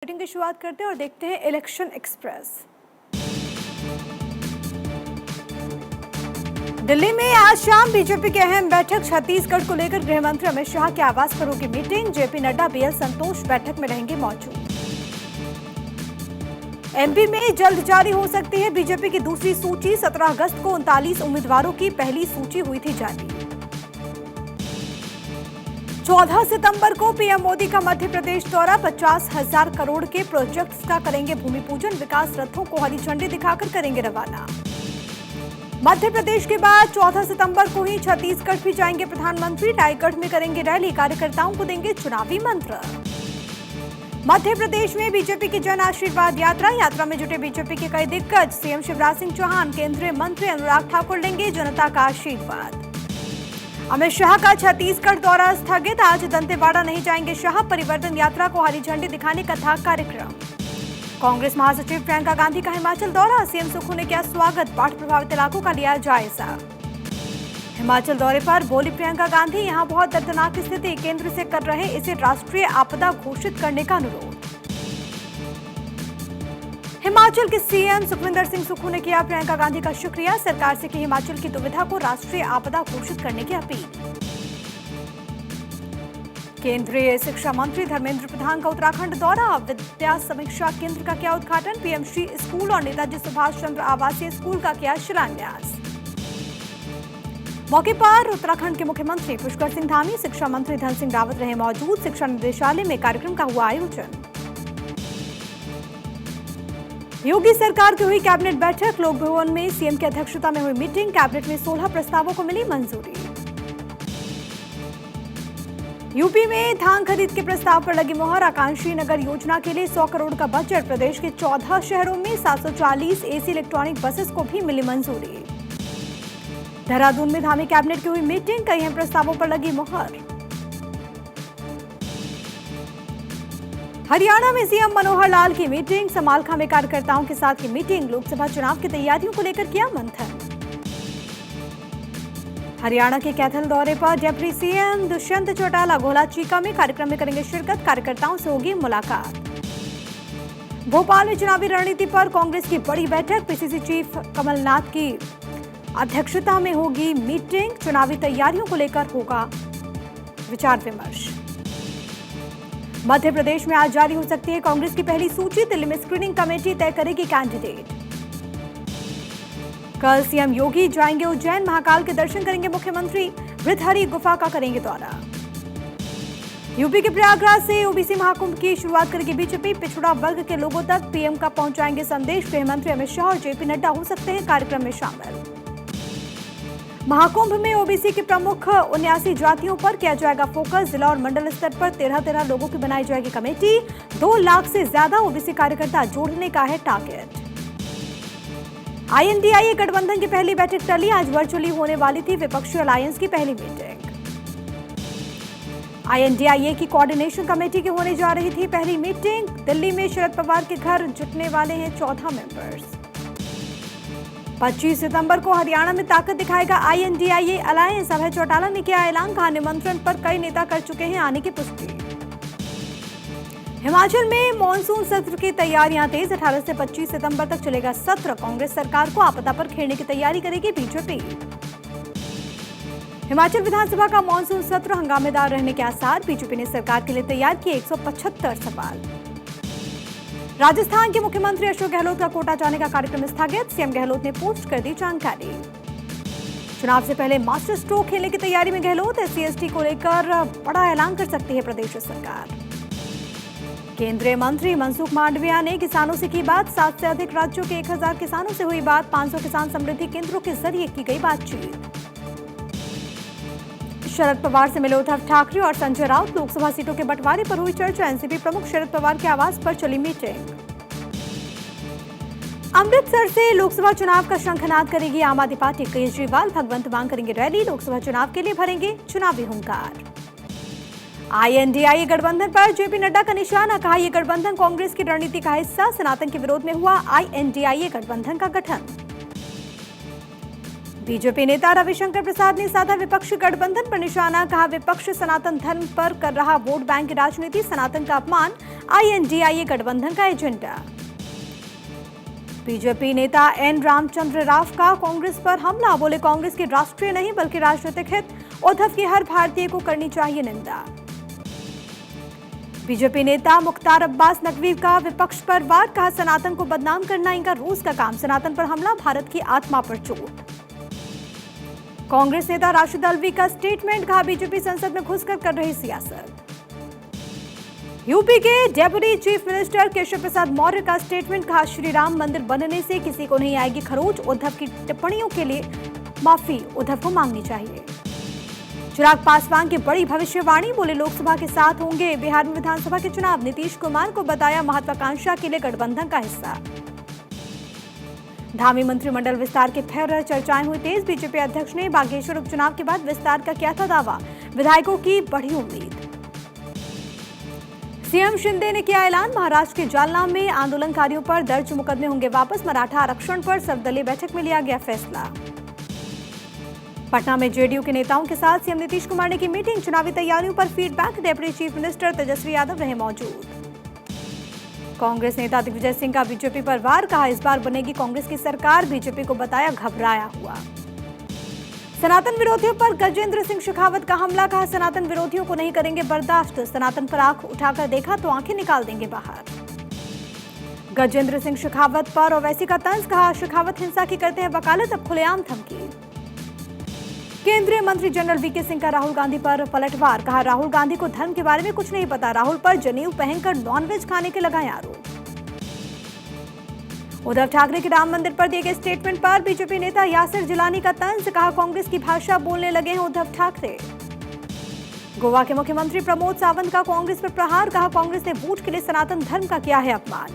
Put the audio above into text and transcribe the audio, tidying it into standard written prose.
Meeting की शुरुआत करते हैं और देखते हैं इलेक्शन एक्सप्रेस। दिल्ली में आज शाम बीजेपी की अहम बैठक। छत्तीसगढ़ को लेकर गृह मंत्री अमित शाह के आवास पर होगी मीटिंग। जेपी नड्डा, बीएल संतोष बैठक में रहेंगे मौजूद। एमपी में जल्द जारी हो सकती है बीजेपी की दूसरी सूची। 17 अगस्त को 39 उम्मीदवारों की पहली सूची हुई थी जारी। 14 सितंबर को पीएम मोदी का मध्य प्रदेश दौरा। 50,000 करोड़ के प्रोजेक्ट्स का करेंगे भूमि पूजन। विकास रथों को हरी झंडी दिखाकर करेंगे रवाना। मध्य प्रदेश के बाद 14 सितंबर को ही छत्तीसगढ़ भी जाएंगे प्रधानमंत्री। रायगढ़ में करेंगे रैली, कार्यकर्ताओं को देंगे चुनावी मंत्र। मध्य प्रदेश में बीजेपी की जन आशीर्वाद यात्रा में जुटे बीजेपी के कई दिग्गज। सीएम शिवराज सिंह चौहान, केंद्रीय मंत्री अनुराग ठाकुर लेंगे जनता का आशीर्वाद। अमित शाह का छत्तीसगढ़ दौरा स्थगित। आज दंतेवाड़ा नहीं जाएंगे शाह। परिवर्तन यात्रा को हरी झंडी दिखाने का था कार्यक्रम। कांग्रेस महासचिव प्रियंका गांधी का हिमाचल दौरा। सीएम सुक्खू ने किया स्वागत। बाढ़ प्रभावित इलाकों का लिया जायजा। हिमाचल दौरे पर बोली प्रियंका गांधी, यहां बहुत दर्दनाक स्थिति, केंद्र से कर रहे इसे राष्ट्रीय आपदा घोषित करने का अनुरोध। हिमाचल के सीएम सुखविंदर सिंह सुक्खू ने किया प्रियंका गांधी का शुक्रिया। सरकार से की हिमाचल की दुविधा को राष्ट्रीय आपदा घोषित करने की अपील। केंद्रीय शिक्षा मंत्री धर्मेंद्र प्रधान का उत्तराखंड दौरा। विद्या समीक्षा केंद्र का किया उद्घाटन। पीएमश्री स्कूल और नेताजी सुभाष चंद्र आवासीय स्कूल का किया शिलान्यास। मौके पर उत्तराखंड के मुख्यमंत्री पुष्कर सिंह धामी, शिक्षा मंत्री धन सिंह रावत रहे मौजूद। शिक्षा निदेशालय में कार्यक्रम का हुआ आयोजन। योगी सरकार की हुई कैबिनेट बैठक। लोक भवन में सीएम की अध्यक्षता में हुई मीटिंग। कैबिनेट में 16 प्रस्तावों को मिली मंजूरी। यूपी में धान खरीद के प्रस्ताव पर लगी मुहर। आकांक्षी नगर योजना के लिए 100 करोड़ का बजट। प्रदेश के 14 शहरों में 740 एसी इलेक्ट्रॉनिक बसेस को भी मिली मंजूरी। देहरादून में धामी कैबिनेट की हुई मीटिंग। कई अहम प्रस्तावों पर लगी मुहर। हरियाणा में सीएम मनोहर लाल की मीटिंग। समालखा में कार्यकर्ताओं के साथ की मीटिंग। लोकसभा चुनाव की तैयारियों को लेकर किया मंथन। हरियाणा के कैथल दौरे पर डिप्टी सीएम दुष्यंत चौटाला घोला चीका में कार्यक्रम में करेंगे शिरकत। कार्यकर्ताओं से होगी मुलाकात। भोपाल में चुनावी रणनीति पर कांग्रेस की बड़ी बैठक। पीसीसी चीफ कमलनाथ की अध्यक्षता में होगी मीटिंग। चुनावी तैयारियों को लेकर होगा विचार विमर्श। मध्य प्रदेश में आज जारी हो सकती है कांग्रेस की पहली सूची। दिल्ली में स्क्रीनिंग कमेटी तय करेगी कैंडिडेट। कल सीएम योगी जाएंगे उज्जैन। महाकाल के दर्शन करेंगे मुख्यमंत्री। वृद्धहरि गुफा का करेंगे दौरा। यूपी के प्रयागराज से ओबीसी महाकुंभ की शुरुआत करेगी बीजेपी। पिछड़ा वर्ग के लोगों तक पीएम का पहुंचाएंगे संदेश। गृह मंत्री अमित शाह और जेपी नड्डा हो सकते हैं कार्यक्रम में शामिल। महाकुंभ में ओबीसी की प्रमुख 79 जातियों पर किया जाएगा फोकस। जिला और मंडल स्तर पर 13-13 लोगों की बनाई जाएगी कमेटी। 2 लाख से ज्यादा ओबीसी कार्यकर्ता जोड़ने का है टारगेट। आईएनडीआईए गठबंधन की पहली बैठक टली। आज वर्चुअली होने वाली थी विपक्षी अलायंस की पहली मीटिंग। आईएनडीआईए की कोऑर्डिनेशन कमेटी की होने जा रही थी पहली मीटिंग। दिल्ली में शरद पवार के घर जुटने वाले हैं 14 मेंबर्स। 25 सितंबर को हरियाणा में ताकत दिखाएगा आईएनडीआईए अलायंस। अभय चौटाला ने किया ऐलान। कहा निमंत्रण पर कई नेता कर चुके हैं आने की पुष्टि। हिमाचल में मॉनसून सत्र की तैयारियां तेज। 18 से 25 सितंबर तक चलेगा सत्र। कांग्रेस सरकार को आपदा पर खेलने की तैयारी करेगी बीजेपी। हिमाचल विधानसभा का मॉनसून सत्र हंगामेदार रहने के आसार। बीजेपी ने सरकार के लिए तैयार किए 175 सवाल। राजस्थान के मुख्यमंत्री अशोक गहलोत का कोटा जाने का कार्यक्रम स्थगित। सीएम गहलोत ने पोस्ट कर दी जानकारी। चुनाव से पहले मास्टर स्ट्रोक खेलने की तैयारी में गहलोत। एससी/एसटी को लेकर बड़ा ऐलान कर सकती है प्रदेश सरकार। केंद्रीय मंत्री मनसुख मांडविया ने किसानों से की बात। 7 से अधिक राज्यों के 1000 किसानों से हुई बात। 500 किसान समृद्धि केंद्रों के जरिए की गई बातचीत। शरद पवार से मिले उद्धव ठाकरे और संजय राउत। लोकसभा सीटों के बंटवारे पर हुई चर्चा। एनसीपी प्रमुख शरद पवार के आवास पर चली मीटिंग। अमृतसर से लोकसभा चुनाव का शंखनाद करेगी आम आदमी पार्टी। केजरीवाल भगवंत मान करेंगे रैली। लोकसभा चुनाव के लिए भरेंगे चुनावी हुंकार। आईएनडीआईए गठबंधन पर जेपी नड्डा का निशाना। कहा यह गठबंधन कांग्रेस की रणनीति का हिस्सा। सनातन के विरोध में हुआ आईएनडीआईए गठबंधन का गठन। बीजेपी नेता रविशंकर प्रसाद ने साधा विपक्षी गठबंधन पर निशाना, कहा विपक्ष सनातन धर्म पर कर रहा वोट बैंक की राजनीति, सनातन का अपमान INDIA गठबंधन का एजेंडा। बीजेपी नेता एन रामचंद्र राव का कांग्रेस पर हमला, बोले कांग्रेस की राष्ट्रीय नहीं बल्कि राजनीतिक हित, उद्धव की हर भारतीय को करनी चाहिए निंदा। बीजेपी नेता मुख्तार अब्बास नकवी का विपक्ष पर वार, कहा सनातन को बदनाम करना इनका रोज का काम, सनातन पर हमला भारत की आत्मा पर चोट। कांग्रेस नेता राशिद अल्वी का स्टेटमेंट, कहा बीजेपी संसद में घुसकर कर रही सियासत। यूपी के deputy chief minister Keshav Prasad Maurya का स्टेटमेंट, कहा श्री राम मंदिर बनने से किसी को नहीं आएगी खरोच, उद्धव की टिप्पणियों के लिए माफी उद्धव को मांगनी चाहिए। चिराग पासवान की बड़ी भविष्यवाणी, बोले लोकसभा के साथ होंगे बिहार में विधानसभा के चुनाव, नीतीश कुमार को बताया महत्वाकांक्षा के लिए गठबंधन का हिस्सा। धामी मंत्रिमंडल विस्तार के फिर चर्चाएं हुई तेज, बीजेपी अध्यक्ष ने बागेश्वर उपचुनाव के बाद विस्तार का किया था दावा, विधायकों की बढ़ी उम्मीद। सीएम शिंदे ने किया ऐलान, महाराष्ट्र के जालना में आंदोलनकारियों पर दर्ज मुकदमे होंगे वापस, मराठा आरक्षण पर सर्वदलीय बैठक में लिया गया फैसला। पटना में जेडीयू के नेताओं के साथ सीएम नीतीश कुमार ने की मीटिंग, चुनावी तैयारियों पर feedback, deputy chief minister Tejashwi Yadav रहे मौजूद। कांग्रेस नेता दिग्विजय सिंह का बीजेपी पर वार, कहा इस बार बनेगी कांग्रेस की सरकार, बीजेपी को बताया घबराया हुआ। सनातन विरोधियों पर गजेंद्र सिंह शेखावत का हमला, कहा सनातन विरोधियों को नहीं करेंगे बर्दाश्त, सनातन पर आंख उठाकर देखा तो आंखें निकाल देंगे बाहर। गजेंद्र सिंह शेखावत पर ओवैसी का तंज, कहा शेखावत हिंसा की करते हैं वकालत, अब खुलेआम धमकी। केंद्रीय मंत्री जनरल वीके सिंह का राहुल गांधी पर पलटवार, कहा राहुल गांधी को धर्म के बारे में कुछ नहीं पता, राहुल पर जनेऊ पहनकर नॉनवेज खाने के लगाए आरोप। उद्धव ठाकरे के राम मंदिर पर दिए गए स्टेटमेंट पर बीजेपी नेता यासिर जिलानी का तंज, कहा कांग्रेस की भाषा बोलने लगे हैं उद्धव ठाकरे। गोवा के मुख्यमंत्री प्रमोद सावंत का कांग्रेस पर प्रहार, कहा कांग्रेस ने वोट के लिए सनातन धर्म का किया है अपमान।